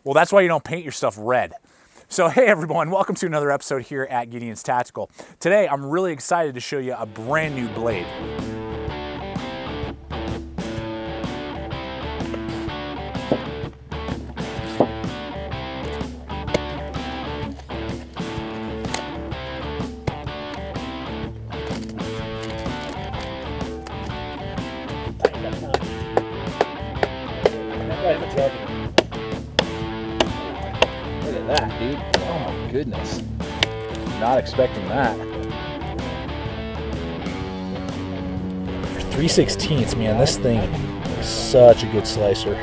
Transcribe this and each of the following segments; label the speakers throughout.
Speaker 1: Well, that's why you don't paint your stuff red. So hey everyone, welcome to another episode here at Gideon's Tactical. Today I'm really excited to show you a brand new blade.
Speaker 2: Look at that, dude. Oh my goodness. Not expecting that. For 3/16, man, this thing is such a good slicer.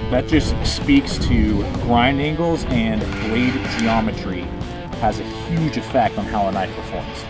Speaker 1: That just speaks to grind angles and blade geometry. Has a huge effect on how a knife performs.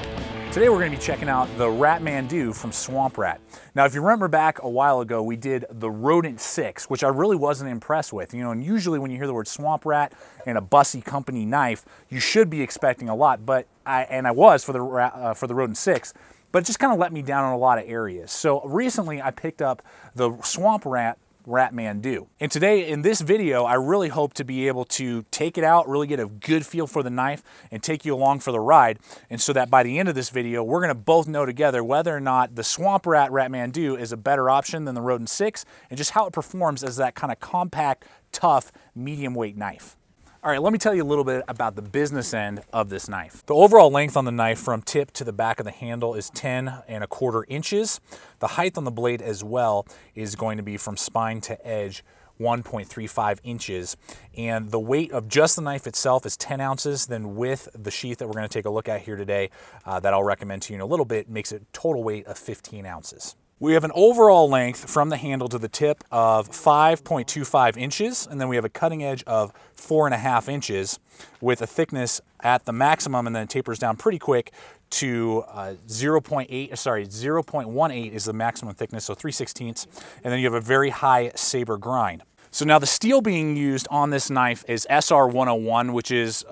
Speaker 1: Today we're going to be checking out the Ratmandu from Swamp Rat. Now if you remember back a while ago, we did the Rodent 6, which I really wasn't impressed with. You know, and usually when you hear the word Swamp Rat and a Bussy company knife, you should be expecting a lot, but I was for the Rodent 6, but it just kind of let me down in a lot of areas. So recently I picked up the Swamp Rat Ratmandu. And today in this video, I really hope to be able to take it out, really get a good feel for the knife and take you along for the ride. And so that by the end of this video, we're gonna both know together whether or not the Swamp Rat Ratmandu is a better option than the Rodent 6 and just how it performs as that kind of compact, tough, medium weight knife. All right, let me tell you a little bit about the business end of this knife. The overall length on the knife from tip to the back of the handle is 10¼ inches. The height on the blade as well is going to be from spine to edge 1.35 inches. And the weight of just the knife itself is 10 ounces. Then with the sheath that we're gonna take a look at here today, that I'll recommend to you in a little bit, makes it a total weight of 15 ounces. We have an overall length from the handle to the tip of 5.25 inches, and then we have a cutting edge of 4.5 inches with a thickness at the maximum, and then it tapers down pretty quick to 0.18 is the maximum thickness, so 3/16, and then you have a very high saber grind. So now the steel being used on this knife is SR101, which is,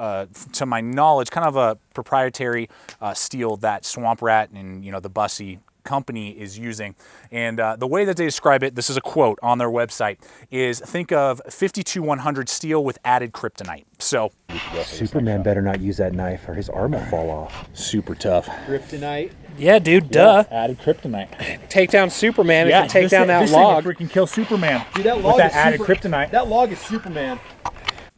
Speaker 1: to my knowledge, kind of a proprietary steel that Swamp Rat and the Bussy company is using. And the way that they describe it, this is a quote on their website, is think of 52-100 steel with added kryptonite. So
Speaker 3: Superman better not use that knife or his arm will fall off.
Speaker 1: super tough.
Speaker 2: Kryptonite.
Speaker 4: Yeah, dude, duh.
Speaker 1: Added kryptonite.
Speaker 4: Take down Superman
Speaker 1: Yeah,
Speaker 4: if you take down that
Speaker 1: this
Speaker 4: log.
Speaker 1: Thing freaking kill Superman.
Speaker 2: Dude, that log
Speaker 1: with that
Speaker 2: is
Speaker 1: added kryptonite.
Speaker 2: That log is Superman.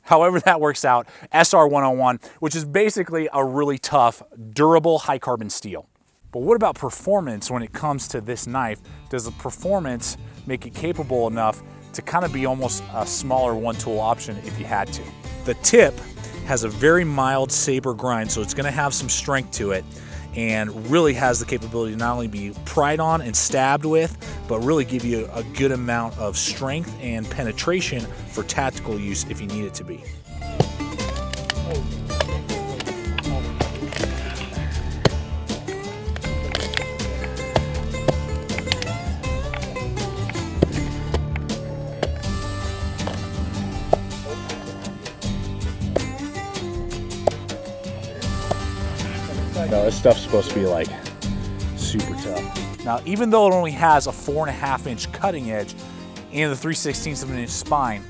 Speaker 1: However that works out, SR101, which is basically a really tough, durable, high carbon steel. But what about performance when it comes to this knife? Does the performance make it capable enough to kind of be almost a smaller one-tool option if you had to? The tip has a very mild saber grind, so it's gonna have some strength to it and really has the capability to not only be pried on and stabbed with, but really give you a good amount of strength and penetration for tactical use if you need it to be. No, this stuff's supposed to be like super tough. Now, even though it only has a 4.5 inch cutting edge and the 3/16 of an inch spine,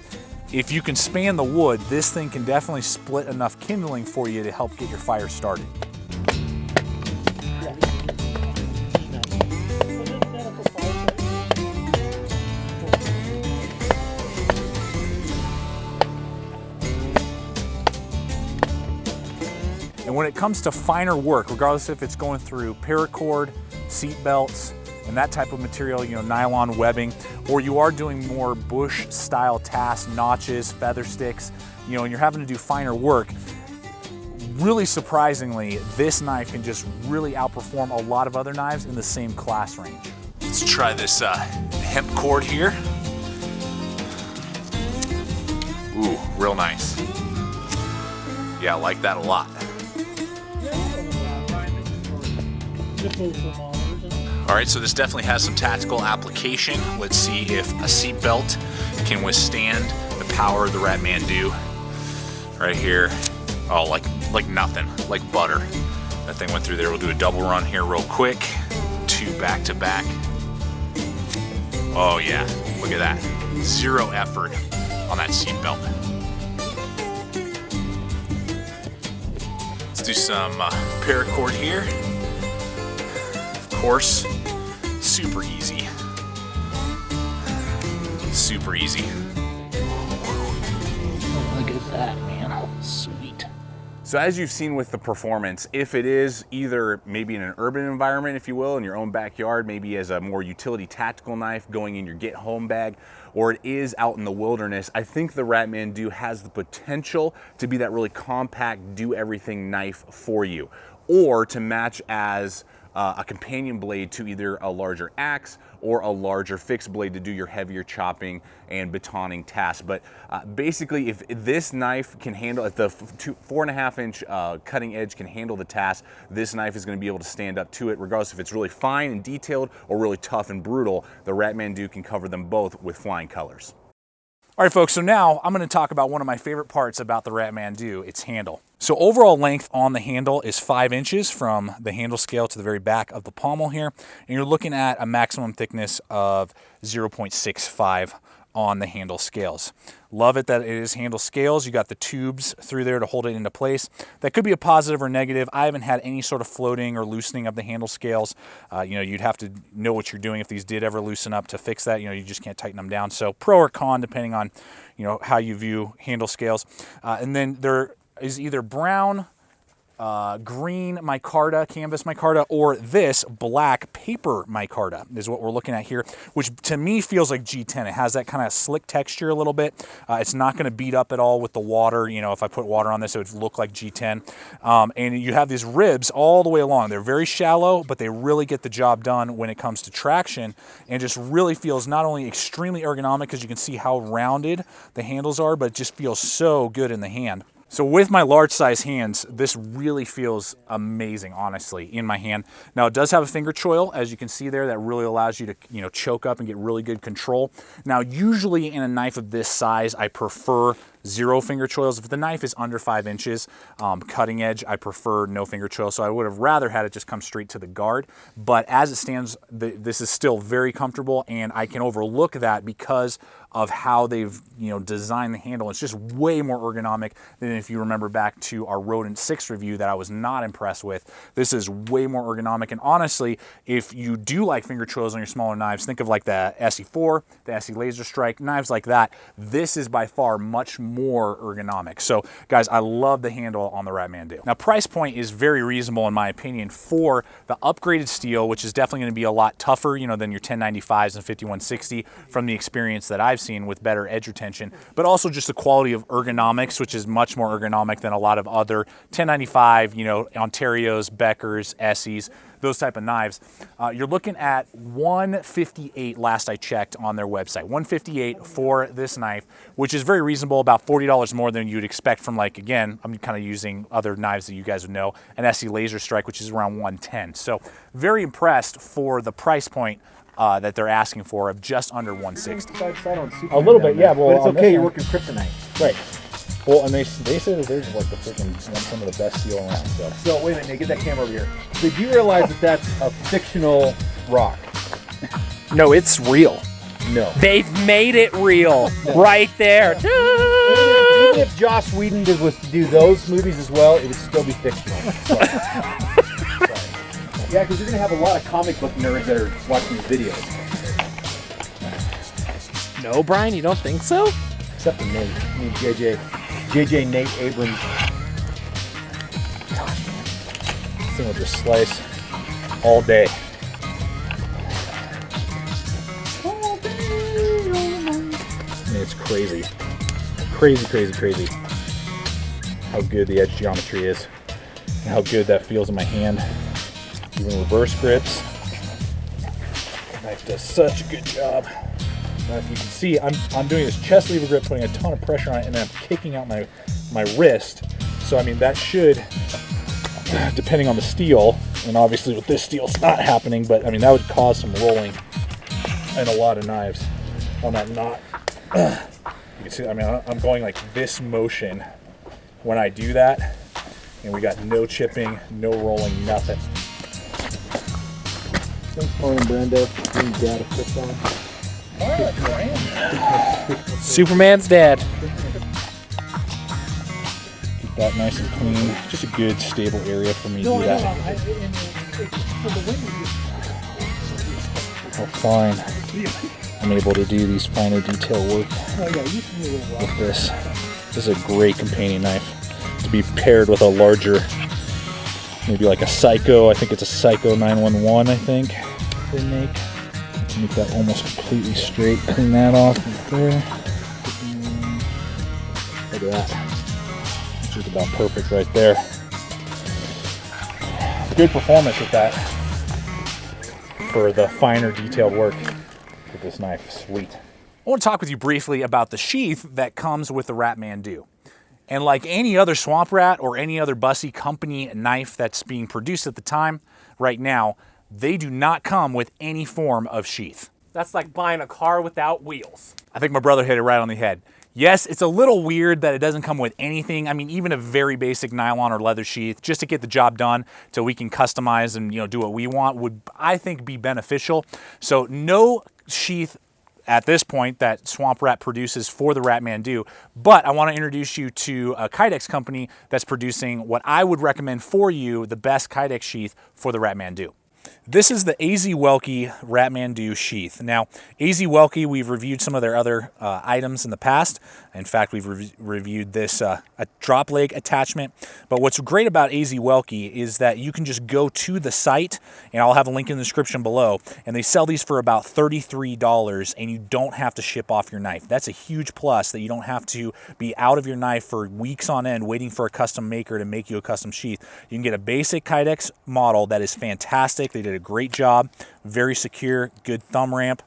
Speaker 1: if you can span the wood, this thing can definitely split enough kindling for you to help get your fire started. And when it comes to finer work, regardless if it's going through paracord, seat belts, and that type of material, nylon webbing, or you are doing more bush style tasks, notches, feather sticks, and you're having to do finer work, really surprisingly, this knife can just really outperform a lot of other knives in the same class range. Let's try this hemp cord here. Ooh, real nice. Yeah, I like that a lot. All right, so this definitely has some tactical application. Let's see if a seat belt can withstand the power of the Ratmandu. Right here, oh, like nothing, like butter. That thing went through there. We'll do a double run here real quick. 2 back to back. Oh yeah, look at that. Zero effort on that seat belt. Let's do some paracord here. Of course, super easy. Super easy.
Speaker 2: Look at that, man. Sweet.
Speaker 1: So as you've seen with the performance, if it is either maybe in an urban environment, if you will, in your own backyard, maybe as a more utility tactical knife going in your get home bag, or it is out in the wilderness, I think the Ratmandu has the potential to be that really compact, do everything knife for you, or to match as a companion blade to either a larger axe or a larger fixed blade to do your heavier chopping and batoning tasks. But basically, if this knife can handle, if the 4.5 inch cutting edge can handle the task, this knife is going to be able to stand up to it, regardless if it's really fine and detailed or really tough and brutal. The Ratmandu can cover them both with flying colors. All right, folks, so now I'm going to talk about one of my favorite parts about the Ratmandu, its handle. So overall length on the handle is 5 inches from the handle scale to the very back of the pommel here, and you're looking at a maximum thickness of 0.65 on the handle scales. Love it that it is handle scales. You got the tubes through there to hold it into place. That could be a positive or negative. I haven't had any sort of floating or loosening of the handle scales. You know, you'd have to know what you're doing if these did ever loosen up to fix that. You know, you just can't tighten them down. So pro or con, depending on, you know, how you view handle scales. And then there is either brown, green micarta, canvas micarta, or this black paper micarta is what we're looking at here, which to me feels like G10. It has that kind of slick texture a little bit. It's not going to beat up at all with the water. You know, if I put water on this, it would look like G10. And you have these ribs all the way along. They're very shallow, but they really get the job done when it comes to traction, and just really feels not only extremely ergonomic, because you can see how rounded the handles are, but it just feels so good in the hand. So with my large size hands, this really feels amazing, honestly, in my hand. Now it does have a finger choil, as you can see there, that really allows you to, you know, choke up and get really good control. Now usually in a knife of this size, I prefer 0 finger choils. If the knife is under 5 inches, cutting edge, I prefer no finger choil. So I would have rather had it just come straight to the guard. But as it stands, this is still very comfortable, and I can overlook that because of how they've, you know, designed the handle. It's just way more ergonomic than if you remember back to our Rodent 6 review that I was not impressed with. This is way more ergonomic, and honestly, if you do like finger choils on your smaller knives, think of like the SE4, the SE Laser Strike, knives like that. This is by far much more ergonomic. So guys, I love the handle on the Ratmandu. Now price point is very reasonable in my opinion for the upgraded steel, which is definitely going to be a lot tougher, you know, than your 1095s and 5160 from the experience that I've seen with better edge retention, but also just the quality of ergonomics, which is much more ergonomic than a lot of other 1095, you know, Ontarios, Beckers, Esse's, those type of knives. You're looking at $158 last I checked on their website. $158 for this knife, which is very reasonable, about $40 more than you'd expect from, like, again, I'm kind of using other knives that you guys would know, an SE Laser Strike, which is around $110. So very impressed for the price point that they're asking for of just under $160.
Speaker 2: A little bit, yeah. Well,
Speaker 3: but it's okay, you're working kryptonite.
Speaker 2: Right. Well, and they say that they're like the freaking some of the best steel around.
Speaker 3: So wait a minute, get that camera over here. So do you realize that that's a fictional rock?
Speaker 4: No, it's real.
Speaker 3: No.
Speaker 4: They've made it real right there.
Speaker 3: Even if Joss Whedon was to do those movies as well, it would still be fictional. Yeah, because you're going to have a lot of comic book nerds that are watching the videos.
Speaker 4: No, Brian, you don't think so?
Speaker 3: Except for Nate. I mean, JJ Nate Abrams.
Speaker 2: This thing will just slice all day. I mean, it's crazy. Crazy, crazy, crazy how good the edge geometry is and how good that feels in my hand. Even reverse grips. The knife does such a good job. Now, if you can see, I'm doing this chest lever grip, putting a ton of pressure on it, and then I'm kicking out my wrist. So I mean, that should, depending on the steel, and obviously with this steel it's not happening, but I mean that would cause some rolling in a lot of knives on that knot. You can see, I mean, I'm going like this motion when I do that, and we got no chipping, no rolling, nothing.
Speaker 3: Thanks, Paul and Brenda. Bring data fix on.
Speaker 4: Superman's dead.
Speaker 2: Keep that nice and clean. Just a good, stable area for me to do that. How fine I'm able to do these finer detail work with this. This is a great companion knife to be paired with a larger, maybe like a Psycho. I think it's a Psycho 911, I think they make. Make that almost completely straight. Clean that off right there. Look at that. Which is about perfect right there. Good performance with that for the finer detailed work with this knife. Sweet.
Speaker 1: I want to talk with you briefly about the sheath that comes with the Ratmandu. And like any other Swamp Rat or any other Bussy company knife that's being produced at the time, right now, they do not come with any form of sheath.
Speaker 4: That's like buying a car without wheels.
Speaker 1: I think my brother hit it right on the head. Yes, it's a little weird that it doesn't come with anything. I mean, even a very basic nylon or leather sheath, just to get the job done so we can customize and do what we want would, I think, be beneficial. So no sheath at this point that Swamp Rat produces for the Ratmandu, but I want to introduce you to a Kydex company that's producing what I would recommend for you, the best Kydex sheath for the Ratmandu. This is the AZ Welke Ratmandu sheath. Now, AZ Welke, we've reviewed some of their other items in the past. In fact, we've reviewed this a drop leg attachment. But what's great about AZ Welke is that you can just go to the site, and I'll have a link in the description below, and they sell these for about $33, and you don't have to ship off your knife. That's a huge plus, that you don't have to be out of your knife for weeks on end waiting for a custom maker to make you a custom sheath. You can get a basic Kydex model that is fantastic. They did a great job, very secure, good thumb ramp.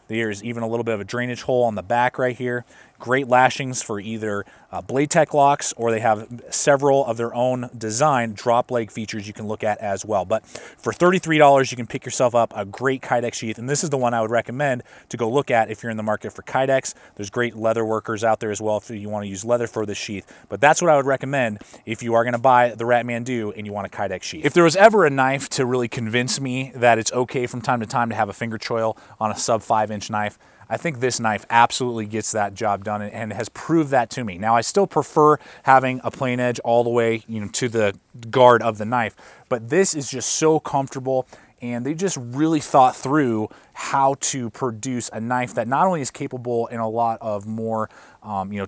Speaker 1: There's even a little bit of a drainage hole on the back right here. Great lashings for either BLADEHQ locks, or they have several of their own design drop leg features you can look at as well. But for $33, you can pick yourself up a great Kydex sheath, and this is the one I would recommend to go look at if you're in the market for Kydex. There's great leather workers out there as well if you want to use leather for the sheath. But that's what I would recommend if you are going to buy the Ratmandu and you want a Kydex sheath. If there was ever a knife to really convince me that it's okay from time to time to have a finger choil on a sub 5-inch knife, I think this knife absolutely gets that job done and has proved that to me. Now, I still prefer having a plain edge all the way, to the guard of the knife, but this is just so comfortable, and they just really thought through how to produce a knife that not only is capable in a lot of more,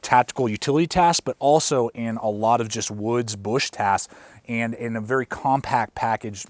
Speaker 1: tactical utility tasks, but also in a lot of just woods, bush tasks, and in a very compact package,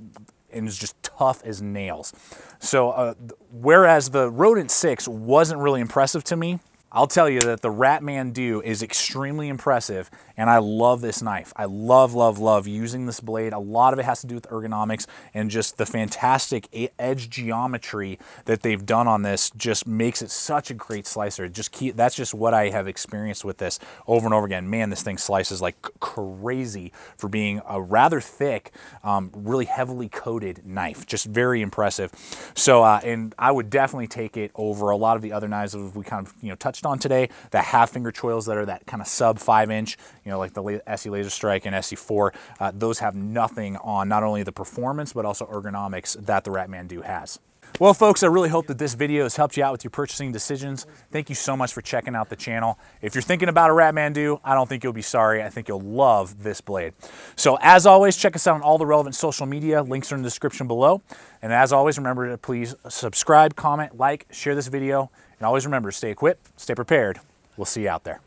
Speaker 1: and is just tough as nails. So whereas the Rodent 6 wasn't really impressive to me, I'll tell you that the Ratmandu is extremely impressive, and I love this knife. I love, love, love using this blade. A lot of it has to do with ergonomics, and just the fantastic edge geometry that they've done on this just makes it such a great slicer. That's just what I have experienced with this over and over again. Man, this thing slices like crazy for being a rather thick, really heavily coated knife. Just very impressive. So, and I would definitely take it over a lot of the other knives that we kind of, touched on today that have finger choils that are that kind of sub 5-inch, like the SE Laser Strike and SE4. Those have nothing on not only the performance, but also ergonomics that the Ratmandu has. Well, folks, I really hope that this video has helped you out with your purchasing decisions. Thank you so much for checking out the channel. If you're thinking about a Ratmandu, I don't think you'll be sorry. I think you'll love this blade. So as always, check us out on all the relevant social media. Links are in the description below. And as always, remember to please subscribe, comment, like, share this video. And always remember, stay equipped, stay prepared. We'll see you out there.